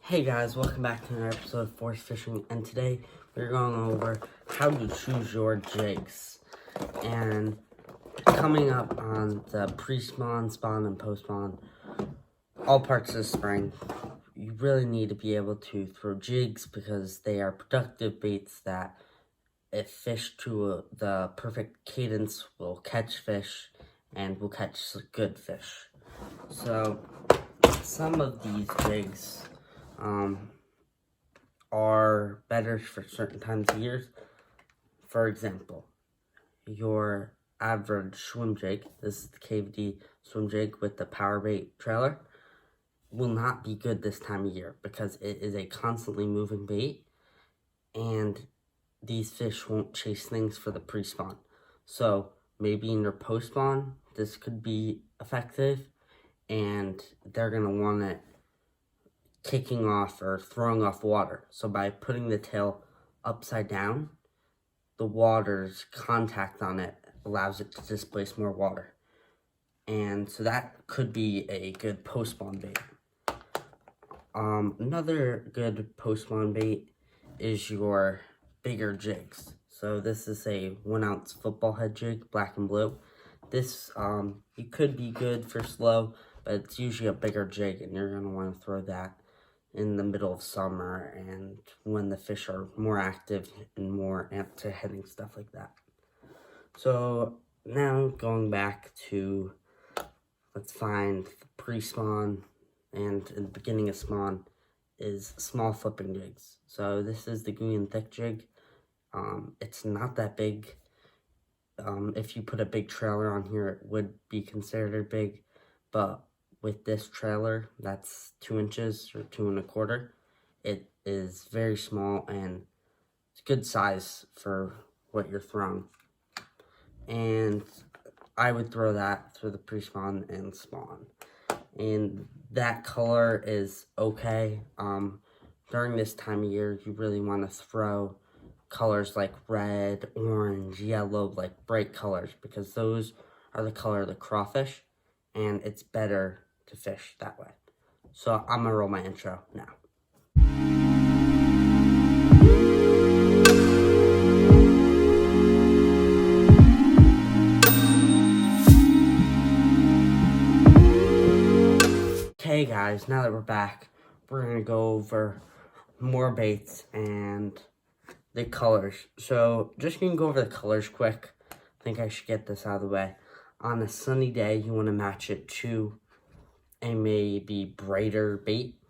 Hey guys, welcome back to another episode of Force Fishing, and today we're going over how to choose your jigs. And coming up on the pre-spawn, spawn, and post-spawn, all parts of the spring, you really need to be able to throw jigs because they are productive baits that, if fished to the perfect cadence, will catch fish and will catch good fish. So, some of these jigs, are better for certain times of years. For example, your average swim jig, this is the KVD swim jig with the power bait trailer, will not be good this time of year because it is a constantly moving bait and these fish won't chase things for the pre-spawn. So maybe in your post-spawn, this could be effective and they're going to want it kicking off or throwing off water. So by putting the tail upside down, the water's contact on it allows it to displace more water. And so that could be a good post-spawn bait. Another good post-spawn bait is your bigger jigs. So this is a 1 ounce football head jig, black and blue. This, it could be good for slow, but it's usually a bigger jig and you're gonna wanna throw that in the middle of summer and when the fish are more active and more amped to hitting stuff like that. So now going back to, let's find the pre-spawn and in the beginning of spawn is small flipping jigs. So this is the Gooey and Thick jig. It's not that big. If you put a big trailer on here, it would be considered big, but with this trailer, that's 2 inches or 2 1/4. It is very small and it's good size for what you're throwing. And I would throw that through the pre-spawn and spawn. And that color is okay. During this time of year, you really want to throw colors like red, orange, yellow, like bright colors, because those are the color of the crawfish, and it's better to fish that way. So I'm gonna roll my intro now. Okay guys, now that we're back, we're gonna go over more baits and the colors. So just gonna go over the colors quick. I think I should get this out of the way. On a sunny day, you want to match it to a maybe brighter bait.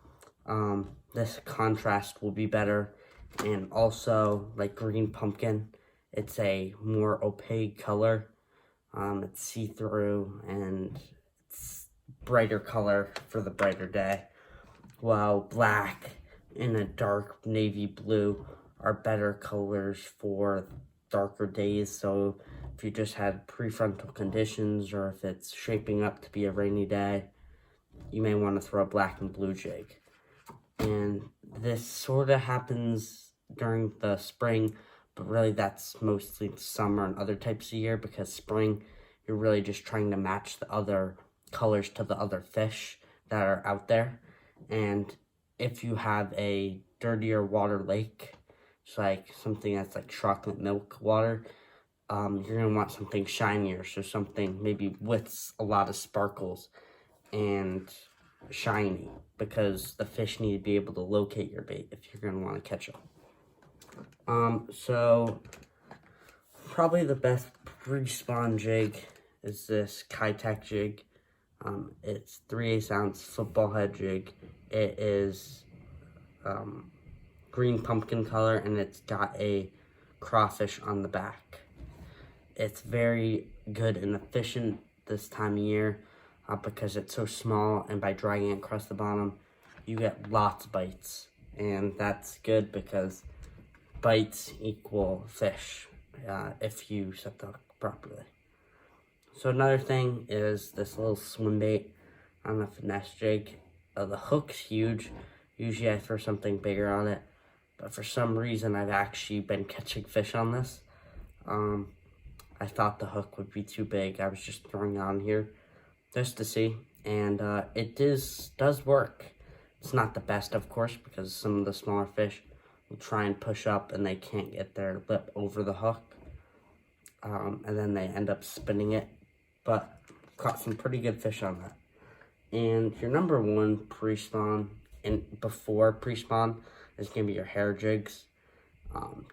This contrast will be better. And also, like green pumpkin, it's a more opaque color. It's see-through and it's brighter color for the brighter day. While black and a dark navy blue are better colors for darker days. So if you just had prefrontal conditions or if it's shaping up to be a rainy day, you may want to throw a black and blue jig. And this sort of happens during the spring, but really that's mostly summer and other types of year, because spring, you're really just trying to match the other colors to the other fish that are out there. And if you have a dirtier water lake, it's like something that's like chocolate milk water, you're going to want something shinier, so something maybe with a lot of sparkles and shiny, because the fish need to be able to locate your bait if you're going to want to catch them. So probably the best pre-spawn jig is this Keitech jig. It's 3/8 ounce football head jig. It is green pumpkin color and it's got a crawfish on the back. It's very good and efficient this time of year because it's so small, and by dragging it across the bottom, you get lots of bites. And that's good because bites equal fish if you set the hook properly. So another thing is this little swim bait on the finesse jig. The hook's huge. Usually I throw something bigger on it, but for some reason I've actually been catching fish on this. I thought the hook would be too big. I was just throwing it on here just to see, and it does work. It's not the best, of course, because some of the smaller fish will try and push up and they can't get their lip over the hook. And then they end up spinning it. But caught some pretty good fish on that. And your number one pre-spawn and before pre-spawn is going to be your hair jigs.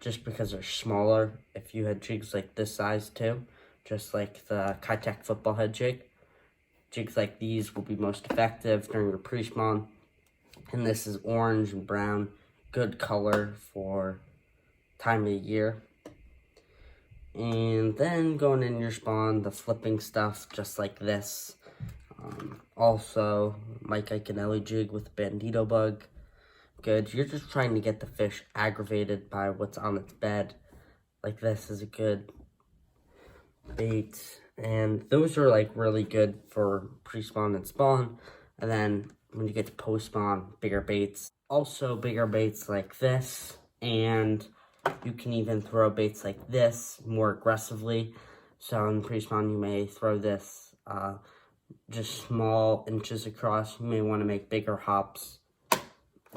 Just because they're smaller. If you had jigs like this size too, just like the Keitech football head jig, jigs like these will be most effective during your pre-spawn. And this is orange and brown, good color for time of the year. And then going in your spawn, the flipping stuff, just like this. Also, Mike Iaconelli jig with Bandito bug. Good. You're just trying to get the fish aggravated by what's on its bed. Like this is a good bait. And those are like really good for pre-spawn and spawn. And then when you get to post-spawn, bigger baits. Also bigger baits like this. And you can even throw baits like this more aggressively. So in pre-spawn, you may throw this just small inches across. You may want to make bigger hops.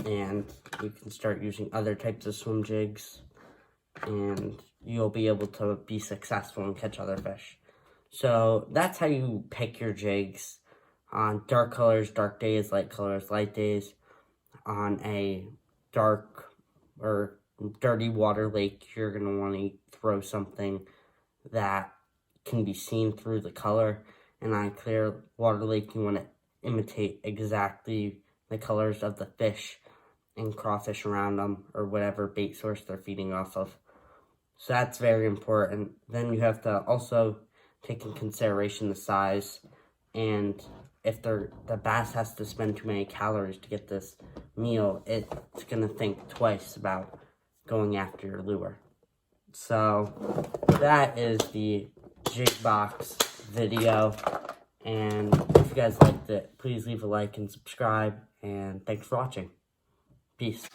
And you can start using other types of swim jigs. And you'll be able to be successful and catch other fish. So that's how you pick your jigs. On dark colors, dark days, light colors, light days. On a dark or dirty water lake, you're going to want to throw something that can be seen through the color. And on a clear water lake, you want to imitate exactly the colors of the fish and crawfish around them or whatever bait source they're feeding off of. So that's very important. Then you have to also take in consideration the size, and if the bass has to spend too many calories to get this meal, it's going to think twice about going after your lure. So that is the jig box video, and if you guys liked it, please leave a like and subscribe, and thanks for watching. Peace.